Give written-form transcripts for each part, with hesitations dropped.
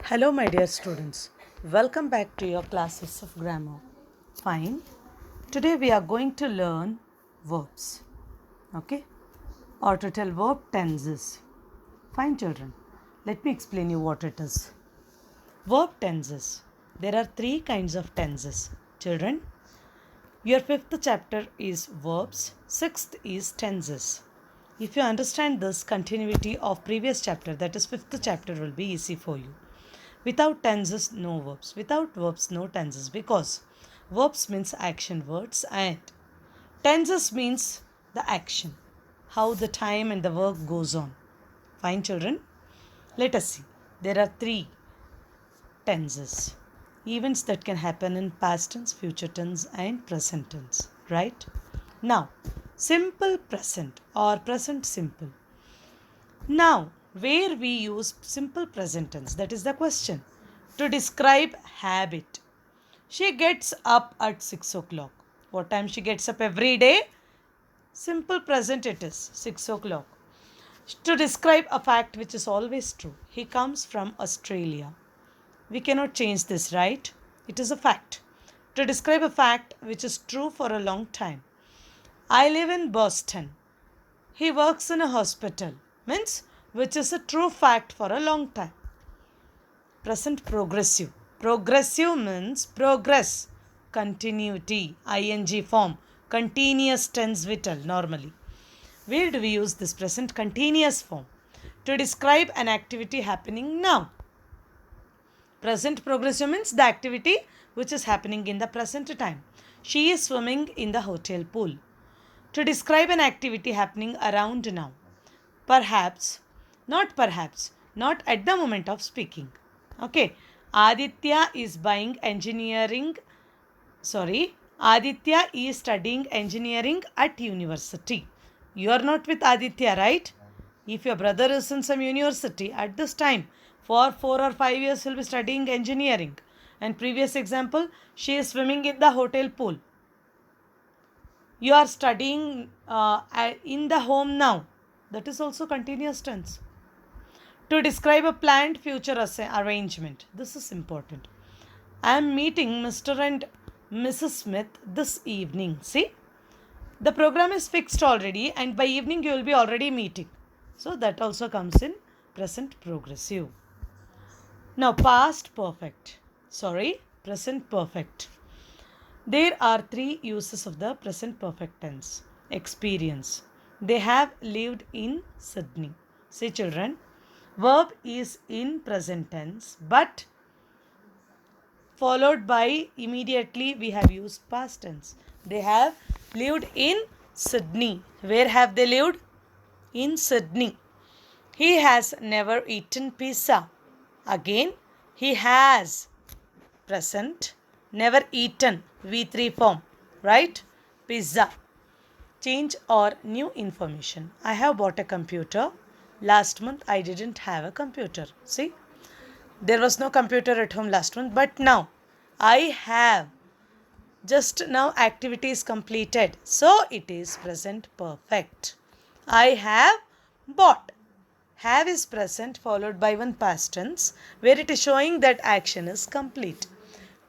Hello, my dear students. Welcome back to your classes of grammar. Fine. Today we are going to learn verbs. Okay? Or to tell verb tenses. Fine, children. Let me explain you what it is. Verb tenses. There are three kinds of tenses. Children, your fifth chapter is verbs, sixth is tenses. If you understand this, continuity of previous chapter, that is fifth chapter, will be easy for you. Without tenses, no verbs. Without verbs, no tenses. Because verbs means action words and tenses means the action. How the time and the work goes on. Fine, children? Let us see. There are three tenses. Events that can happen in past tense, future tense and present tense. Right? Now, simple present or present simple. Now, where we use simple present tense, that is the question. To describe habit. She gets up at 6 o'clock. What time she gets up every day? Simple present it is, 6 o'clock. To describe a fact which is always true. He comes from Australia. We cannot change this, right? It is a fact. To describe a fact which is true for a long time. I live in Boston. He works in a hospital. Means which is a true fact for a long time. Present progressive. Progressive means progress, continuity, ing form, continuous tense vital normally. Where do we use this present continuous form? To describe an activity happening now. Present progressive means the activity which is happening in the present time. She is swimming in the hotel pool. To describe an activity happening around now. Perhaps, not at the moment of speaking. Okay. Aditya is studying engineering at university. You are not with Aditya, right? If your brother is in some university at this time, for 4 or 5 years he'll be studying engineering. And previous example, she is swimming in the hotel pool. You are studying in the home now. That is also continuous tense. To describe a planned future arrangement. This is important. I am meeting Mr. and Mrs. Smith this evening. See? The program is fixed already and by evening you will be already meeting. So that also comes in present progressive. Now past perfect. Present perfect. There are three uses of the present perfect tense. Experience. They have lived in Sydney. See, children, verb is in present tense but followed by immediately we have used past tense. They have lived in Sydney. Where have they lived? In Sydney. He has never eaten pizza. Again, he has present, never eaten, V3 form, right? Pizza. Change or new information. I have bought a computer. Last month I didn't have a computer. See? There was no computer at home last month, but now I have. Just now activity is completed. So it is present perfect. I have bought. Have is present followed by one past tense where it is showing that action is complete.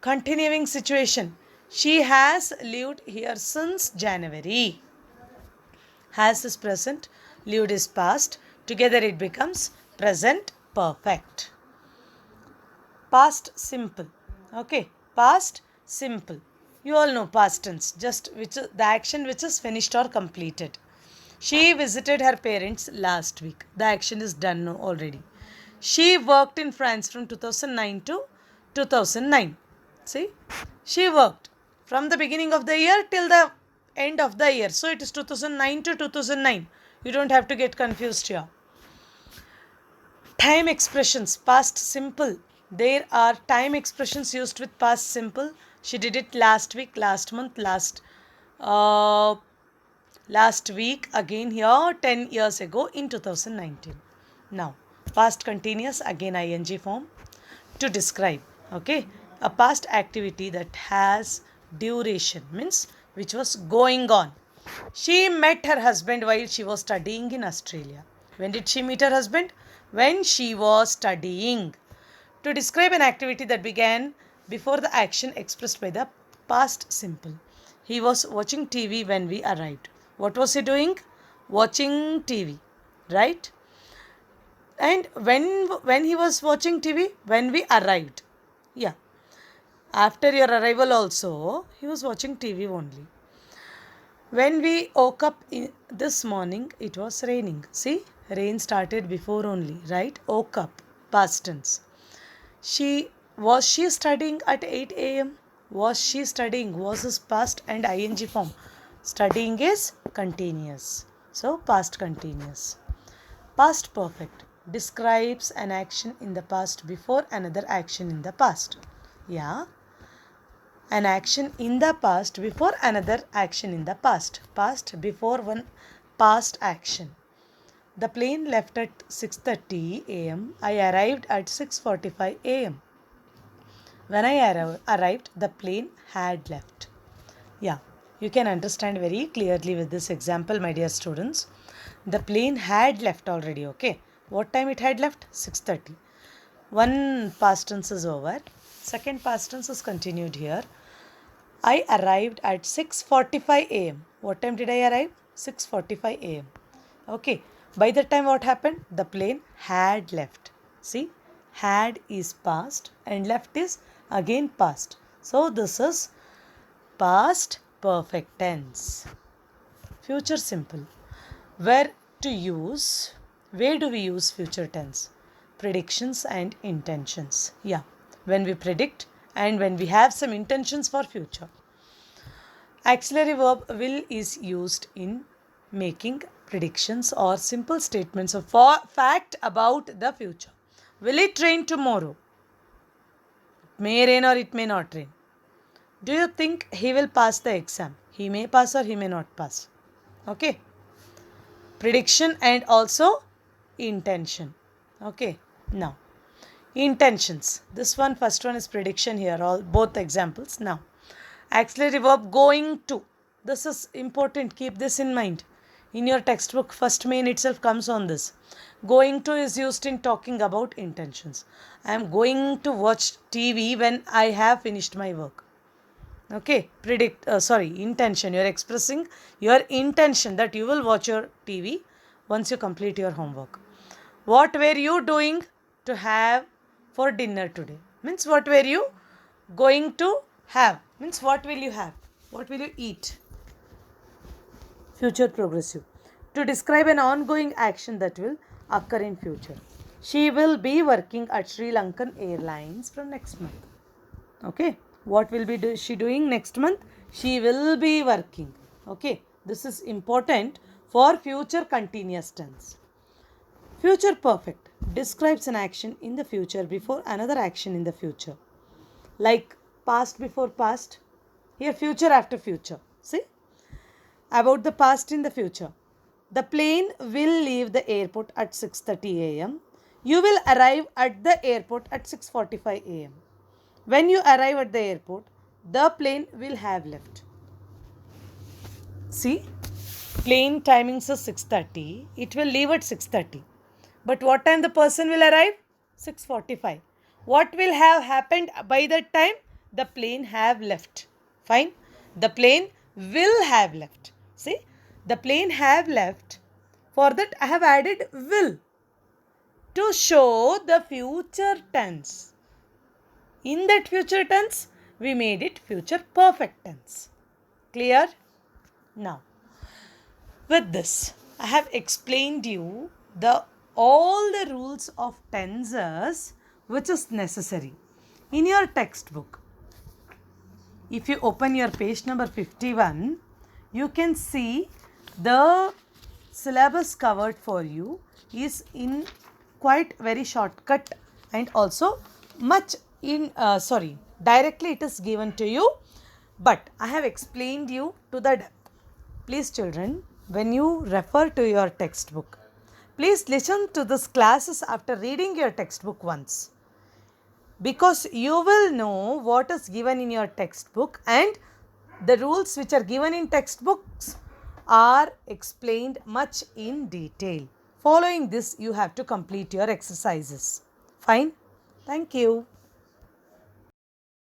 Continuing situation. She has lived here since January. Has is present, lived is past. Together it becomes present perfect. Past simple. Okay. Past simple. You all know past tense. Just which is the action which is finished or completed. She visited her parents last week. The action is done already. She worked in France from 2009 to 2009. See? She worked from the beginning of the year till the end of the year. So it is 2009 to 2009. You don't have to get confused here. Time expressions. Past simple. There are time expressions used with past simple. She did it last week, last month, last week, again here 10 years ago in 2019. Now, past continuous, again ing form. To describe, okay, a past activity that has duration, means which was going on. She met her husband while she was studying in Australia. When did she meet her husband? When she was studying. To describe an activity that began before the action expressed by the past simple. He was watching TV when we arrived. What was he doing? Watching TV, right? And when he was watching TV? When we arrived. Yeah. After your arrival also, he was watching TV only. When we woke up this morning, it was raining. See, rain started before only, right? Woke up, past tense. Was she studying at 8 a.m.? Was she studying? Was is past and ing form. Studying is continuous. So past continuous. Past perfect describes an action in the past before another action in the past. Yeah. An action in the past before another action in the past. Past before one past action. The plane left at 6:30 a.m. I arrived at 6:45 a.m. When I arrived, the plane had left. Yeah, you can understand very clearly with this example, my dear students. The plane had left already, okay? What time it had left? 6:30. One past tense is over. Second past tense is continued here. I arrived at 6:45 a.m. What time did I arrive? 6:45 a.m. Okay. By the time what happened? The plane had left. See? Had is past and left is again past. So this is past perfect tense. Future simple. Where do we use future tense? Predictions and intentions. Yeah. When we predict and when we have some intentions for future. Auxiliary verb will is used in making predictions or simple statements of fact about the future. Will it rain tomorrow? It may rain or it may not rain. Do you think he will pass the exam? He may pass or he may not pass. Okay. Prediction and also intention. Okay. Now, intentions. This one, first one is prediction here, both examples. Now, auxiliary verb going to. This is important. Keep this in mind. In your textbook, first main itself comes on this. Going to is used in talking about intentions. I am going to watch TV when I have finished my work. Okay. Intention. You are expressing your intention that you will watch your TV once you complete your homework. What were you doing to have for dinner today? Means what were you going to have? Means what will you have? What will you eat? Future progressive. To describe an ongoing action that will occur in future. She will be working at Sri Lankan Airlines from next month. Okay. What will be she doing next month? She will be working. Okay. This is important for future continuous tense. Future perfect describes an action in the future before another action in the future. Like past before past. Here future after future. See? About the past in the future. The plane will leave the airport at 6:30 a.m. You will arrive at the airport at 6:45 a.m. When you arrive at the airport, the plane will have left. See? Plane timings is 6:30. It will leave at 6:30. But what time the person will arrive? 6:45. What will have happened by that time? The plane have left. Fine. The plane will have left. See, the plane have left. For that I have added will to show the future tense. In that future tense, we made it future perfect tense. Clear? Now, with this, I have explained you all the rules of tenses which is necessary. In your textbook, if you open your page number 51, you can see the syllabus covered for you is in quite very shortcut and also much directly it is given to you, but I have explained you to the depth. Please children, when you refer to your textbook, please listen to these classes after reading your textbook once, because you will know what is given in your textbook and the rules which are given in textbooks are explained much in detail. Following this, you have to complete your exercises. Fine? Thank you.